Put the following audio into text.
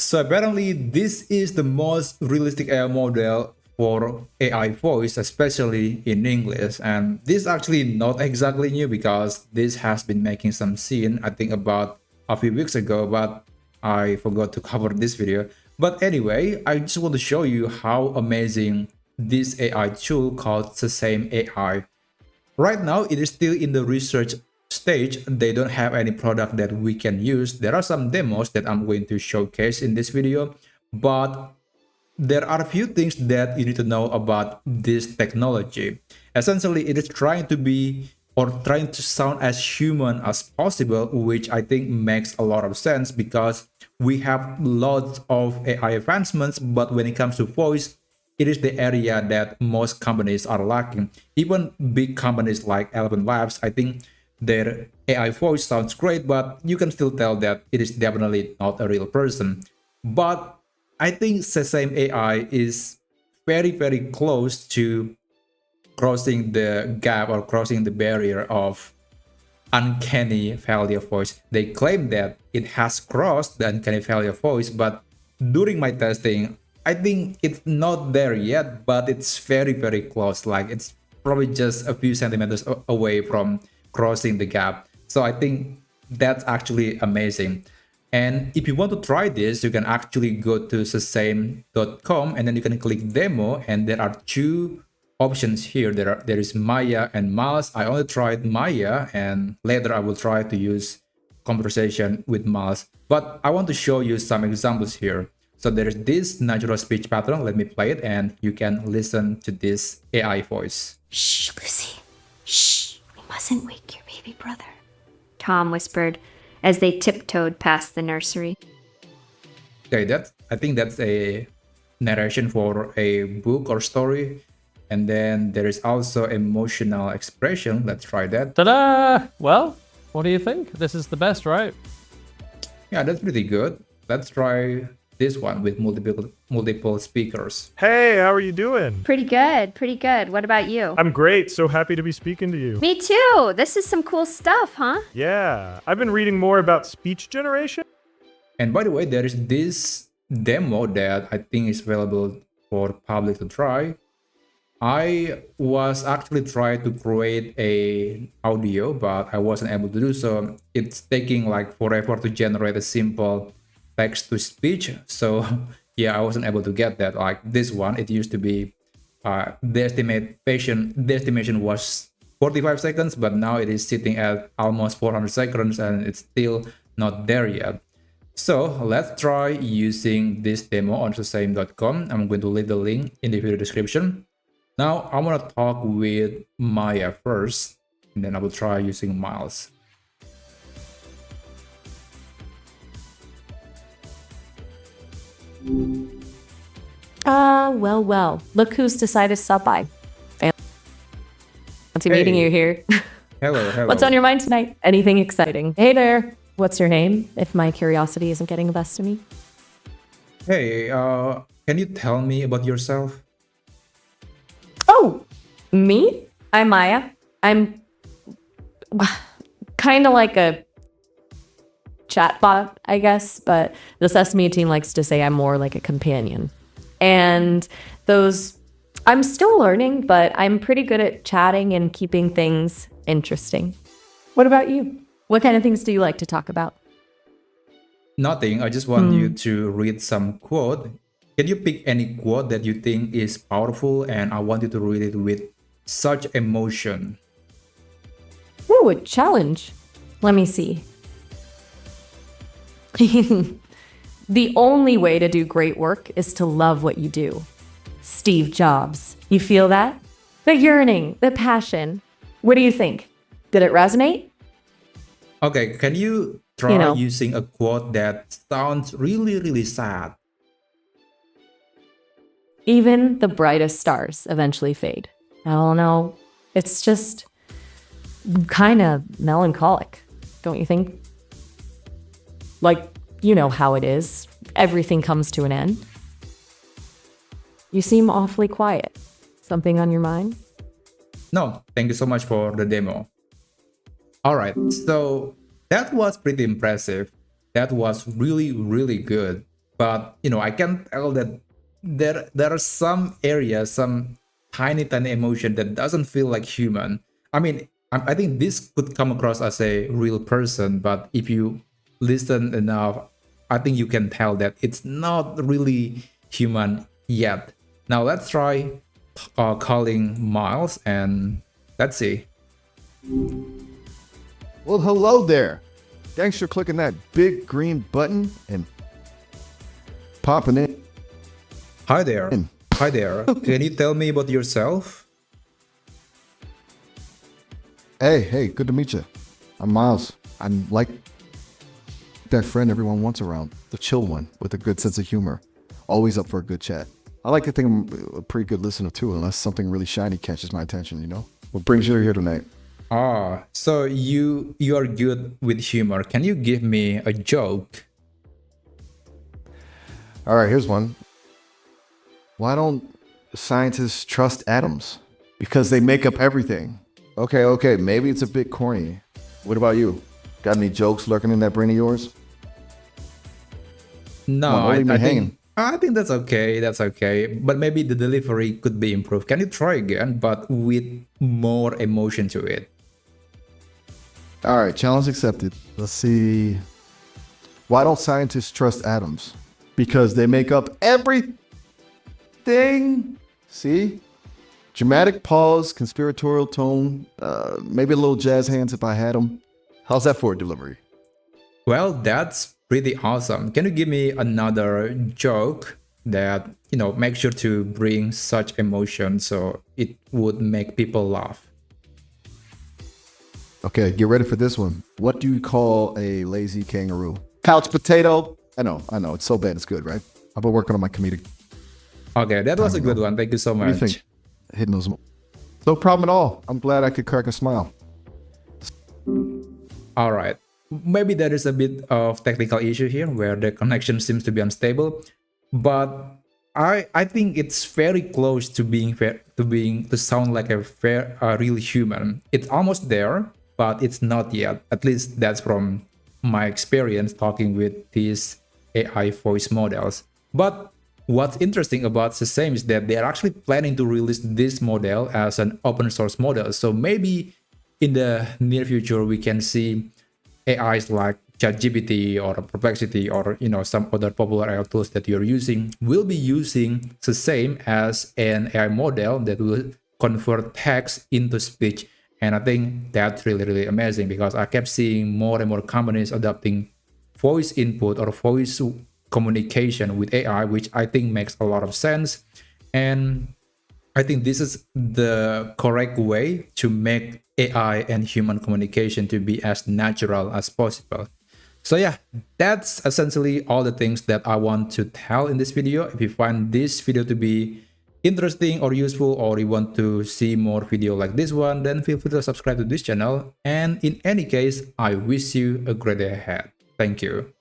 So apparently this is the most realistic AI model for AI voice, especially in English. And this is actually not exactly new because this has been making some scene, I think about a few weeks ago, but I forgot to cover this video. But anyway, I just want to show you how amazing this AI tool called Sesame AI. Right now, it is still in the research stage. They don't have any product that we can use. There are some demos that I'm going to showcase in this video, but there are a few things that you need to know about this technology. Essentially, it is trying to be or trying to sound as human as possible, which I think makes a lot of sense because we have lots of AI advancements, but when it comes to voice, it is the area that most companies are lacking. Even big companies like Eleven Labs, I think their AI voice sounds great, but you can still tell that it is definitely not a real person. But I think Sesame AI is very close to crossing the gap or crossing the barrier of uncanny valley of voice. They claim that it has crossed the uncanny valley of voice, but during my testing, I think it's not there yet, but it's very close. Like it's probably just a few centimeters away from crossing the gap. So I think that's actually amazing. And if you want to try this, you can actually go to sesame.com and then you can click demo, and there are two options here. There is Maya and Miles. I only tried Maya, and later I will try to use conversation with Miles. But I want to show you some examples here. So there's this natural speech pattern. Let me play it, and you can listen to this AI voice. Shh, Lucy. Shh. We mustn't wake your baby brother, Tom whispered as they tiptoed past the nursery. Okay, I think that's a narration for a book or story. And then there is also emotional expression. Let's try that. Ta-da! Well, what do you think? This is the best, right? Yeah, that's pretty good. Let's try this one with multiple speakers. Hey, how are you doing? Pretty good, pretty good. What about you? I'm great. So happy to be speaking to you. Me too. This is some cool stuff, huh? Yeah, I've been reading more about speech generation. And by the way, there is this demo that I think is available for public to try. I was actually trying to create a audio, but I wasn't able to do so. It's taking like forever to generate a simple text to speech. So yeah, I wasn't able to get that. Like this one, it used to be the estimation was 45 seconds, but now it is sitting at almost 400 seconds and it's still not there yet. So let's try using this demo on sesame.com. I'm going to leave the link in the video description. Now I want to talk with Maya first, and then I will try using Miles. Well. Look who's decided to stop by. Fancy meeting you here. Hello. What's on your mind tonight? Anything exciting? Hey there. What's your name, if my curiosity isn't getting the best of me? Hey, can you tell me about yourself? Oh, me? I'm Maya. I'm kind of like a chatbot, I guess, but the Sesame team likes to say I'm more like a companion. And I'm still learning, but I'm pretty good at chatting and keeping things interesting. What about you? What kind of things do you like to talk about? Nothing. I just want you to read some quote. Can you pick any quote that you think is powerful, and I want you to read it with such emotion? Ooh, a challenge. Let me see. The only way to do great work is to love what you do. Steve Jobs. You feel that? The yearning, the passion. What do you think? Did it resonate? Okay, can you try using a quote that sounds really sad? Even the brightest stars eventually fade. I don't know. It's just kind of melancholic, don't you think? Like, you know how it is. Everything comes to an end. You seem awfully quiet. Something on your mind? No, thank you so much for the demo. All right, so that was pretty impressive. That was really good. but I can tell that there are some areas, some tiny emotion that doesn't feel like human. I mean, I think this could come across as a real person, but if you listen enough, I think you can tell that it's not really human yet. Now let's try calling Miles, and let's see. Well, hello there. Thanks for clicking that big green button and popping in. Hi there. Hi there. Can you tell me about yourself? Hey, good to meet you. I'm Miles. I'm like that friend everyone wants around, the chill one with a good sense of humor, always up for a good chat. I like to think I'm a pretty good listener too, unless something really shiny catches my attention, you know? What brings you here tonight? Ah, so you are good with humor. Can you give me a joke? All right, here's one. Why don't scientists trust atoms? Because they make up everything. Okay, maybe it's a bit corny. What about you? Got any jokes lurking in that brain of yours? No, Come on, don't leave me hanging. I think that's okay. That's okay. But maybe the delivery could be improved. Can you try again, but with more emotion to it? All right, challenge accepted. Let's see. Why don't scientists trust atoms? Because they make up everything. See? Dramatic pause, conspiratorial tone, maybe a little jazz hands if I had them. How's that for a delivery? Well, that's pretty awesome. Can you give me another joke that, make sure to bring such emotion so it would make people laugh? Okay, get ready for this one. What do you call a lazy kangaroo? Couch potato. I know. It's so bad it's good, right? I've been working on my comedic. Okay, that was a good one. Thank you so What do you much. think? Hitting those. No problem at all. I'm glad I could crack a smile. All right. Maybe there is a bit of technical issue here where the connection seems to be unstable, but I think it's very close to being fair, to sound like a real human. It's almost there, but it's not yet. At least that's from my experience talking with these AI voice models. But what's interesting about Sesame is that they're actually planning to release this model as an open source model. So maybe in the near future we can see AIs like ChatGPT or Perplexity or some other popular AI tools that you're using will be using the same as an AI model that will convert text into speech. And I think that's really amazing because I kept seeing more and more companies adopting voice input or voice communication with AI, which I think makes a lot of sense. And I think this is the correct way to make AI and human communication to be as natural as possible. So yeah, that's essentially all the things that I want to tell in this video. If you find this video to be interesting or useful, or you want to see more video like this one, then feel free to subscribe to this channel. And in any case, I wish you a great day ahead. Thank you.